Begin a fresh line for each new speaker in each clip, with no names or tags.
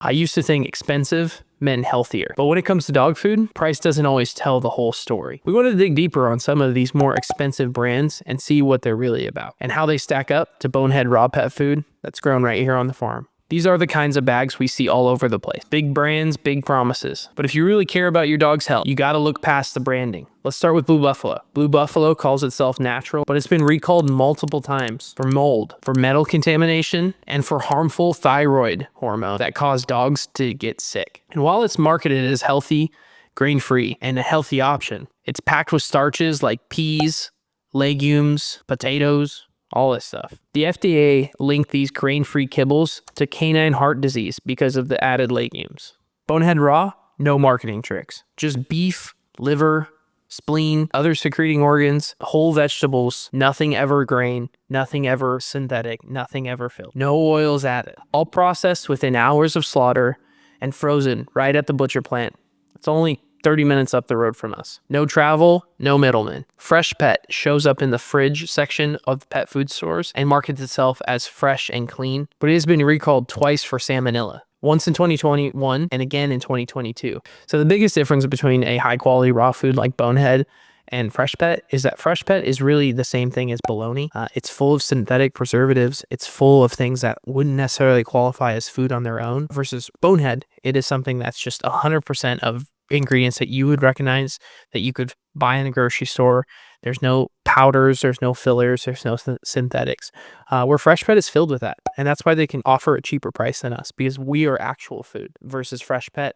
I used to think expensive meant healthier, but when it comes to dog food, price doesn't always tell the whole story. We want to dig deeper on some of these more expensive brands and see what they're really about and how they stack up to Bonehead Raw pet food that's grown right here on the farm. These are the kinds of bags we see all over the place. Big brands, big promises. But if you really care about your dog's health, you gotta look past the branding. Let's start with Blue Buffalo. Blue Buffalo calls itself natural, but it's been recalled multiple times for mold, for metal contamination, and for harmful thyroid hormone that cause dogs to get sick. And while it's marketed as healthy, grain-free, and a healthy option, it's packed with starches like peas, legumes, potatoes, all this stuff. The FDA linked these grain-free kibbles to canine heart disease because of the added legumes. Bonehead Raw, no marketing tricks. Just beef, liver, spleen, other secreting organs, whole vegetables, nothing ever grain, nothing ever synthetic, nothing ever filled. No oils added. All processed within hours of slaughter and frozen right at the butcher plant. It's only 30 minutes up the road from us. No travel, no middleman. Freshpet shows up in the fridge section of the pet food stores and markets itself as fresh and clean, but it has been recalled twice for salmonella. Once in 2021 and again in 2022. So the biggest difference between a high quality raw food like Bonehead and Freshpet is that Freshpet is really the same thing as bologna. It's full of synthetic preservatives. It's full of things that wouldn't necessarily qualify as food on their own, versus Bonehead, it is something that's just 100% of ingredients that you would recognize, that you could buy in a grocery store. There's no powders, there's no fillers, there's no synthetics. Where Freshpet is filled with that. And that's why they can offer a cheaper price than us, because we are actual food, versus Freshpet,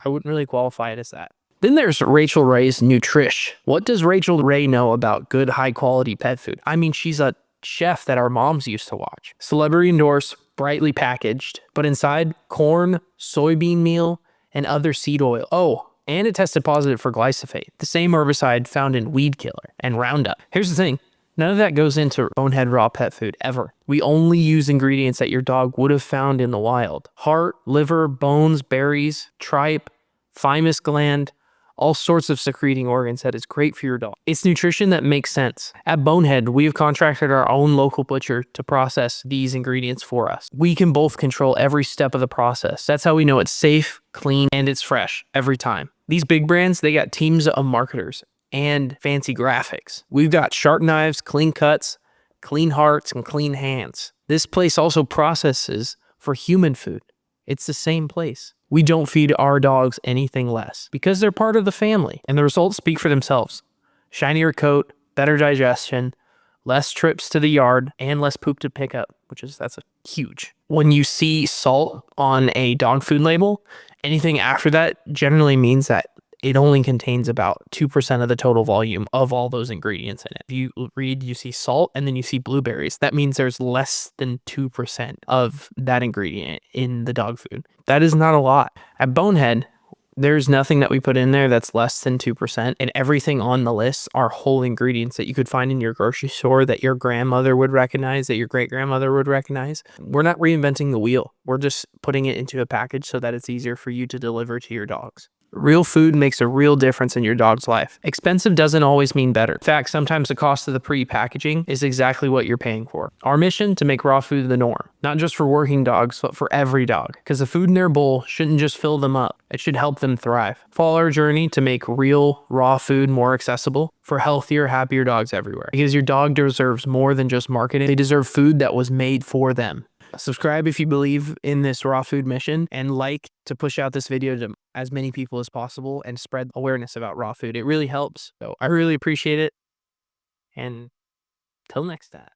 I wouldn't really qualify it as that. Then there's Rachel Ray's Nutrish. What does Rachel Ray know about good, high quality pet food? I mean, she's a chef that our moms used to watch. Celebrity endorsed, brightly packaged, but inside corn, soybean meal, and other seed oil. Oh, and it tested positive for glyphosate, the same herbicide found in weed killer and Roundup. Here's the thing. None of that goes into Bonehead Raw pet food, ever. We only use ingredients that your dog would have found in the wild. Heart, liver, bones, berries, tripe, thymus gland, all sorts of secreting organs that is great for your dog. It's nutrition that makes sense. At Bonehead, we have contracted our own local butcher to process these ingredients for us. We can both control every step of the process. That's how we know it's safe, clean, and it's fresh every time. These big brands, they got teams of marketers and fancy graphics. We've got sharp knives, clean cuts, clean hearts, and clean hands. This place also processes for human food. It's the same place. We don't feed our dogs anything less because they're part of the family, and the results speak for themselves. Shinier coat, better digestion, less trips to the yard, and less poop to pick up, that's a huge. When you see salt on a dog food label, anything after that generally means that it only contains about 2% of the total volume of all those ingredients in it. If you read, you see salt, and then you see blueberries. That means there's less than 2% of that ingredient in the dog food. That is not a lot. At Bonehead, there's nothing that we put in there that's less than 2%, and everything on the list are whole ingredients that you could find in your grocery store, that your grandmother would recognize, that your great-grandmother would recognize. We're not reinventing the wheel. We're just putting it into a package so that it's easier for you to deliver to your dogs. Real food makes a real difference in your dog's life. Expensive doesn't always mean better. In fact, sometimes the cost of the pre-packaging is exactly what you're paying for. Our mission, to make raw food the norm, not just for working dogs, but for every dog. Because the food in their bowl shouldn't just fill them up. It should help them thrive. Follow our journey to make real, raw food more accessible for healthier, happier dogs everywhere. Because your dog deserves more than just marketing. They deserve food that was made for them. Subscribe if you believe in this raw food mission, and like to push out this video to as many people as possible and spread awareness about raw food. It really helps. So I really appreciate it. And till next time.